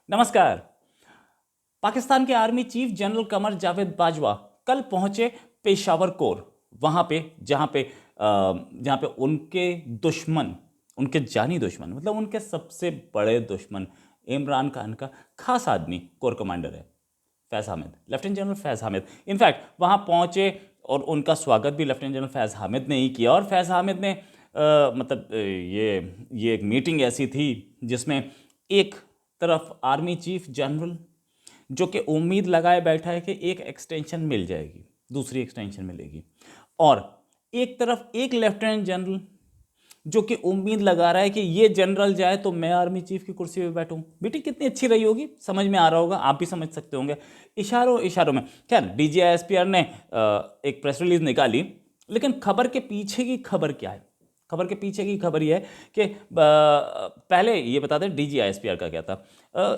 नमस्कार। पाकिस्तान के army chief general Qamar Javed Bajwa कल पहुंचे पेशावर कोर, वहां पे जहां पे उनके दुश्मन, उनके जानी दुश्मन, मतलब उनके सबसे बड़े दुश्मन इमरान खान का खास आदमी कोर कमांडर है फैज़ हामिद, लेफ्टिनेंट जनरल फैज़ हामिद। इनफैक्ट वहां पहुंचे और उनका स्वागत भी लेफ्टिनेंट जनरल फैज़ हामिद ने ही किया। और फैज़ हामिद ने ये एक मीटिंग ऐसी थी जिसमें एक तरफ आर्मी चीफ जनरल जो कि उम्मीद लगाए बैठा है कि एक एक्सटेंशन मिल जाएगी, दूसरी एक्सटेंशन मिलेगी, और एक तरफ एक लेफ्टिनेंट जनरल जो कि उम्मीद लगा रहा है कि ये जनरल जाए तो मैं आर्मी चीफ की कुर्सी पे बैठूं। मीटिंग कितनी अच्छी रही होगी समझ में आ रहा होगा, आप भी समझ सकते होंगे इशारों इशारों में। खैर, डीजीआईएसपीआर ने एक प्रेस रिलीज निकाली, लेकिन खबर के पीछे की खबर क्या है? खबर के पीछे की खबर यह है कि पहले ये बता दें डीजीआईएसपीआर का क्या था।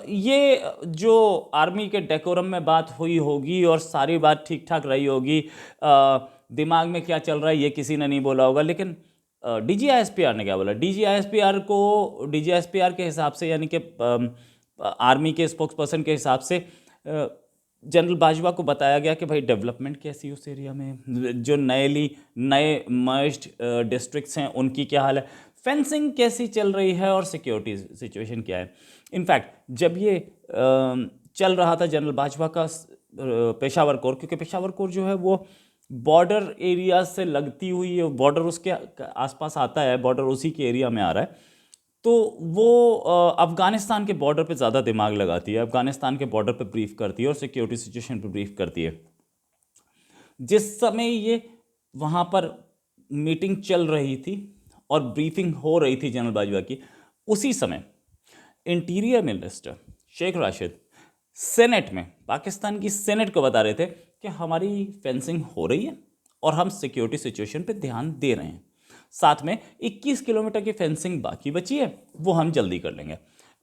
ये जो आर्मी के डेकोरम में बात हुई होगी और सारी बात ठीक ठाक रही होगी, दिमाग में क्या चल रहा है ये किसी ने नहीं बोला होगा, लेकिन डीजीआईएसपीआर ने क्या बोला? डीजीआईएसपीआर के हिसाब से, यानी कि आर्मी के स्पोक्स पर्सन के हिसाब से, जनरल बाजवा को बताया गया कि भाई डेवलपमेंट कैसी उस एरिया में, जो नए मर्ज्ड डिस्ट्रिक्ट्स हैं उनकी क्या हाल है, फेंसिंग कैसी चल रही है और सिक्योरिटी सिचुएशन क्या है। इनफैक्ट जब ये चल रहा था जनरल बाजवा का पेशावर कोर, क्योंकि पेशावर कोर जो है वो बॉर्डर एरिया से लगती हुई, बॉर्डर उसके आसपास आता है, बॉर्डर उसी के एरिया में आ रहा है, तो वो अफगानिस्तान के बॉर्डर पे ज़्यादा दिमाग लगाती है, अफगानिस्तान के बॉर्डर पे ब्रीफ करती है और सिक्योरिटी सिचुएशन पे ब्रीफ करती है। जिस समय ये वहाँ पर मीटिंग चल रही थी और ब्रीफिंग हो रही थी जनरल बाजवा की, उसी समय interior minister Sheikh Rashid senate में, पाकिस्तान की सेनेट को बता रहे थे कि हमारी फेंसिंग हो रही है और हम सिक्योरिटी सिचुएशन पे ध्यान दे रहे हैं, साथ में 21 किलोमीटर की फेंसिंग बाकी बची है, वो हम जल्दी कर लेंगे।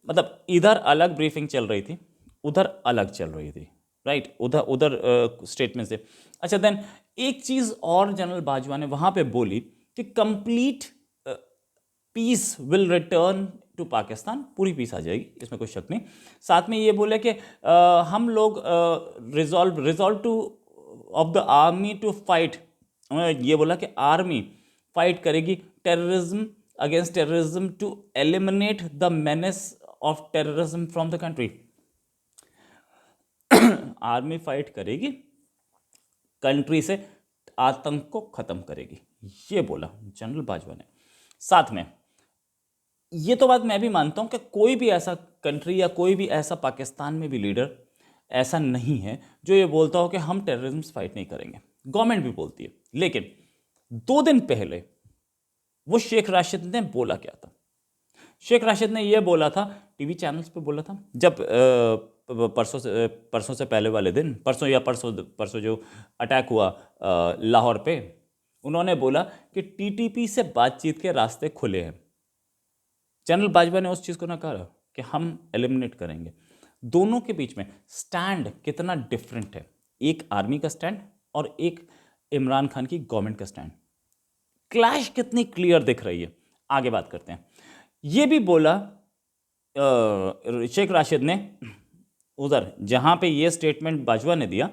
मतलब इधर अलग ब्रीफिंग चल रही थी, उधर अलग चल रही थी, राइट, उधर उधर स्टेटमेंट से। अच्छा, देन एक चीज़ और जनरल बाजवा ने वहाँ पे बोली कि complete peace will return to Pakistan, पूरी पीस आ जाएगी, इसमें कोई शक नहीं। साथ में ये बोले कि हम लोग resolve to of the army to fight, ये बोला कि आर्मी फाइट करेगी terrorism, against terrorism, to eliminate the menace of terrorism from the country. Army fight करेगी, कंट्री से आतंक को खत्म करेगी, ये बोला जनरल बाजवा ने। साथ में ये तो बात मैं भी मानता हूं कि कोई भी ऐसा कंट्री या कोई भी ऐसा पाकिस्तान में भी लीडर ऐसा नहीं है जो ये बोलता हो कि हम टेररिज्म फाइट नहीं करेंगे। गवर्नमेंट भी बोलती है, लेकिन 2 दिन पहले वो शेख राशिद ने बोला क्या था? शेख राशिद ने यह बोला था, टीवी चैनल्स पे बोला था, जब परसों से पहले वाले दिन, परसों जो अटैक हुआ लाहौर पे, उन्होंने बोला कि टीटीपी से बातचीत के रास्ते खुले हैं। जनरल बाजवा ने उस चीज़ को ना कहा कि हम एलिमिनेट करेंगे। दोनों के बीच में स्टैंड कितना डिफरेंट है, एक आर्मी का स्टैंड और एक इमरान खान की गवर्नमेंट का स्टैंड, क्लैश कितनी क्लियर दिख रही है। आगे बात करते हैं। ये भी बोला शेख राशिद ने, उधर जहां पे ये स्टेटमेंट बाजवा ने दिया,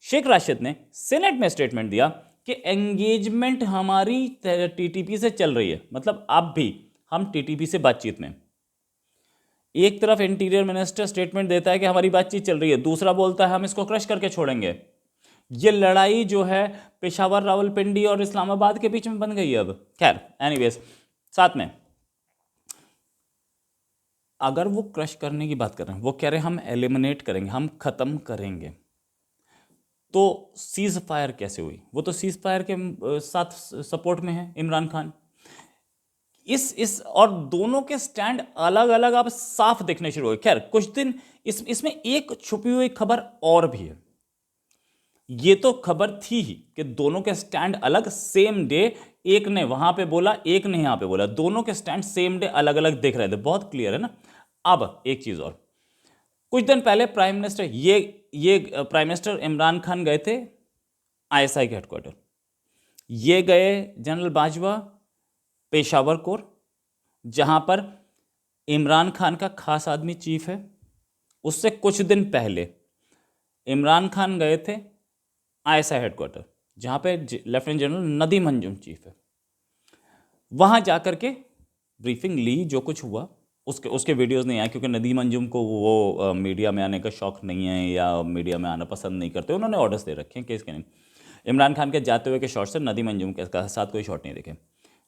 शेख राशिद ने सेनेट में स्टेटमेंट दिया कि एंगेजमेंट हमारी टीटीपी से चल रही है, मतलब अब भी हम टीटीपी से बातचीत में। एक तरफ इंटीरियर मिनिस्टर स्टेटमेंट देता है कि हमारी बातचीत चल रही है, दूसरा बोलता है हम इसको क्रश करके छोड़ेंगे। ये लड़ाई जो है पेशावर, रावलपिंडी और इस्लामाबाद के बीच में बन गई है अब। खैर, एनीवेज, साथ में अगर वो क्रश करने की बात कर रहे हैं, वो कह रहे हैं हम एलिमिनेट करेंगे, हम खत्म करेंगे, तो सीज फायर कैसे हुई? वो तो सीज फायर के साथ सपोर्ट में है इमरान खान। इस और दोनों के स्टैंड अलग अलग अब साफ दिखने शुरू हो गए। खैर, कुछ दिन इसमें एक छुपी हुई खबर और भी है। ये तो खबर थी ही कि दोनों के स्टैंड अलग, सेम डे, एक ने वहां पे बोला, एक ने यहां पे बोला, दोनों के स्टैंड सेम डे अलग अलग दिख रहे थे, बहुत क्लियर है ना। अब एक चीज और, कुछ दिन पहले prime minister prime minister Imran Khan गए थे आईएसआई के हेडक्वार्टर, ये गए जनरल बाजवा पेशावर कोर, जहां पर इमरान खान का खास आदमी चीफ है, उससे कुछ दिन पहले इमरान खान गए थे आईएसआई हेडक्वार्टर, जहाँ पे lieutenant general Nadeem Anjum chief है। वहाँ जा कर के ब्रीफिंग ली, जो कुछ हुआ उसके उसके वीडियोस नहीं आए, क्योंकि नदीम अंजुम को वो मीडिया में आने का शौक नहीं है या मीडिया में आना पसंद नहीं करते। उन्होंने ऑर्डर्स दे रखे हैं कि इसके नहीं। इमरान खान के जाते हुए के शॉट से नदीम अंजुम के साथ कोई शॉट नहीं देखे।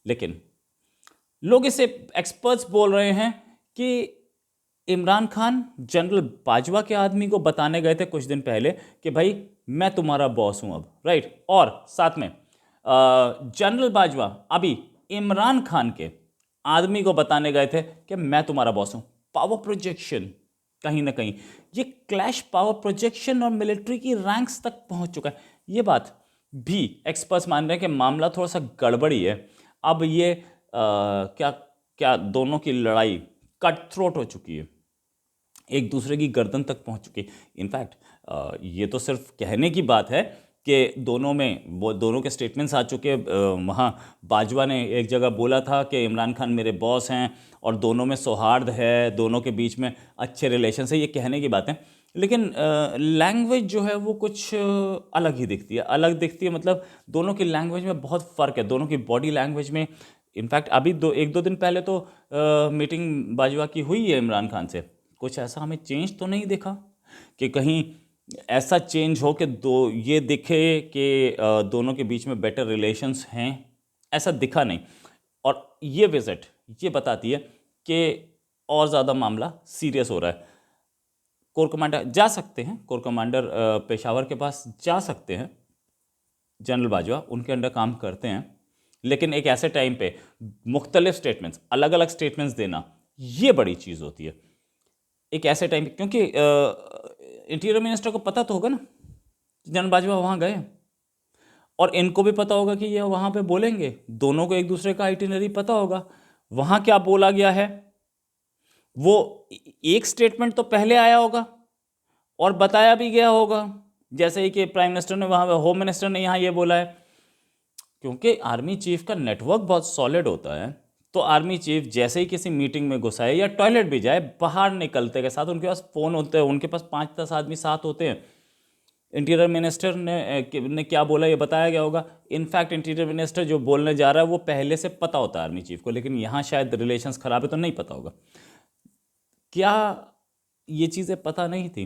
लेकिन लोग इसे एक्सपर्ट्स बोल रहे हैं कि इमरान खान जनरल बाजवा के आदमी को बताने गए थे कुछ दिन पहले कि भाई मैं तुम्हारा बॉस हूं अब, राइट। और साथ में जनरल बाजवा अभी इमरान खान के आदमी को बताने गए थे कि मैं तुम्हारा बॉस हूं। पावर प्रोजेक्शन, कहीं ना कहीं ये क्लैश पावर प्रोजेक्शन और मिलिट्री की रैंक्स तक पहुंच चुका है। ये बात भी एक्सपर्ट्स मान रहे हैं कि मामला थोड़ा सा गड़बड़ी है। अब ये क्या क्या दोनों की लड़ाई कट थ्रोट हो चुकी है, एक दूसरे की गर्दन तक पहुंच चुकी है। इनफैक्ट ये तो सिर्फ कहने की बात है कि दोनों के स्टेटमेंट्स आ चुके हैं। वहाँ बाजवा ने एक जगह बोला था कि इमरान खान मेरे बॉस हैं और दोनों में सौहार्द है, दोनों के बीच में अच्छे रिलेशन है, ये कहने की बात है। लेकिन लैंग्वेज जो है वो कुछ अलग ही दिखती है, अलग दिखती है। मतलब दोनों की लैंग्वेज में बहुत फ़र्क है, दोनों की बॉडी लैंग्वेज में। इनफैक्ट अभी एक दो दिन पहले तो मीटिंग बाजवा की हुई है इमरान खान से, कुछ ऐसा हमें चेंज तो नहीं दिखा कि कहीं ऐसा चेंज हो कि ये दिखे कि दोनों के बीच में बेटर रिलेशंस हैं, ऐसा दिखा नहीं। और ये विजिट ये बताती है कि और ज़्यादा मामला सीरियस हो रहा है। कोर कमांडर जा सकते हैं, कोर कमांडर पेशावर के पास जा सकते हैं, जनरल बाजवा उनके अंडर काम करते हैं। लेकिन एक ऐसे टाइम पे मुख्तलिफ स्टेटमेंट्स, अलग अलग स्टेटमेंट्स देना, ये बड़ी चीज़ होती है एक ऐसे टाइम पे। क्योंकि इंटीरियर मिनिस्टर को पता तो होगा ना जनरल बाजवा वहाँ गए, और इनको भी पता होगा कि ये वहाँ पे बोलेंगे, दोनों को एक दूसरे का आइटिनरी पता होगा, वहाँ क्या बोला गया है। वो एक स्टेटमेंट तो पहले आया होगा और बताया भी गया होगा, जैसे ही कि प्राइम मिनिस्टर ने वहाँ, होम मिनिस्टर ने यहाँ ये बोला है। क्योंकि आर्मी चीफ का नेटवर्क बहुत सॉलिड होता है, तो आर्मी चीफ जैसे ही किसी मीटिंग में घुसाए या टॉयलेट भी जाए, बाहर निकलते के साथ उनके पास फ़ोन होते हैं, उनके पास 5-10 आदमी साथ होते हैं। इंटीरियर मिनिस्टर ने क्या बोला ये बताया गया होगा। इनफैक्ट इंटीरियर मिनिस्टर जो बोलने जा रहा है वो पहले से पता होता है आर्मी चीफ को, लेकिन यहाँ शायद रिलेशंस ख़राब है तो नहीं पता होगा। क्या ये चीज़ें पता नहीं थी?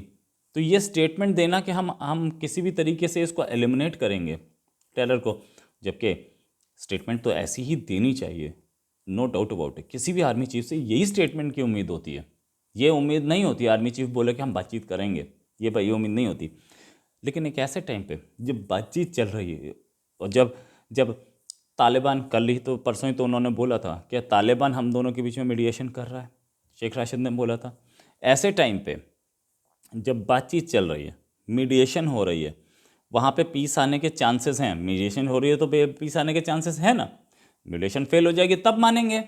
तो ये स्टेटमेंट देना कि हम किसी भी तरीके से इसको एलिमिनेट करेंगे टेरर को, जबकि स्टेटमेंट तो ऐसी ही देनी चाहिए, नो डाउट अबाउट इट। किसी भी आर्मी चीफ से यही स्टेटमेंट की उम्मीद होती है। ये उम्मीद नहीं होती आर्मी चीफ बोले कि हम बातचीत करेंगे, ये भाई उम्मीद नहीं होती। लेकिन एक ऐसे टाइम पे जब बातचीत चल रही है, और जब तालिबान, कल ही तो परसों ही तो उन्होंने बोला था कि तालिबान हम दोनों के बीच में मीडिएशन कर रहा है, शेख राशिद ने बोला था। ऐसे टाइम पे जब बातचीत चल रही है, मीडिएशन हो रही है, वहाँ पे पीस आने के चांसेस हैं। मीडिएशन हो रही है तो पीस आने के चांसेस हैं ना, मीडिएशन फेल हो जाएगी तब मानेंगे,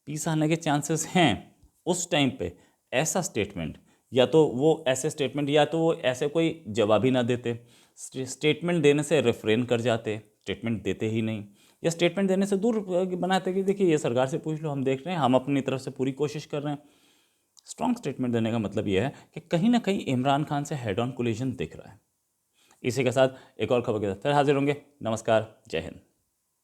पीस आने के चांसेस हैं। उस टाइम पे ऐसा स्टेटमेंट, या तो वो ऐसे स्टेटमेंट, या तो वो ऐसे कोई जवाब ही ना देते, स्टेटमेंट देने से रिफ्रेन कर जाते, स्टेटमेंट देते ही नहीं, या स्टेटमेंट देने से दूर बनाते कि देखिए ये सरकार से पूछ लो, हम देख रहे हैं, हम अपनी तरफ से पूरी कोशिश कर रहे हैं। स्ट्रॉन्ग स्टेटमेंट देने का मतलब ये है कि कहीं ना कहीं इमरान खान से हेड ऑन कोलिजन दिख रहा है। इसी के साथ एक और खबर के साथ फिर हाजिर होंगे। नमस्कार, जय हिंद।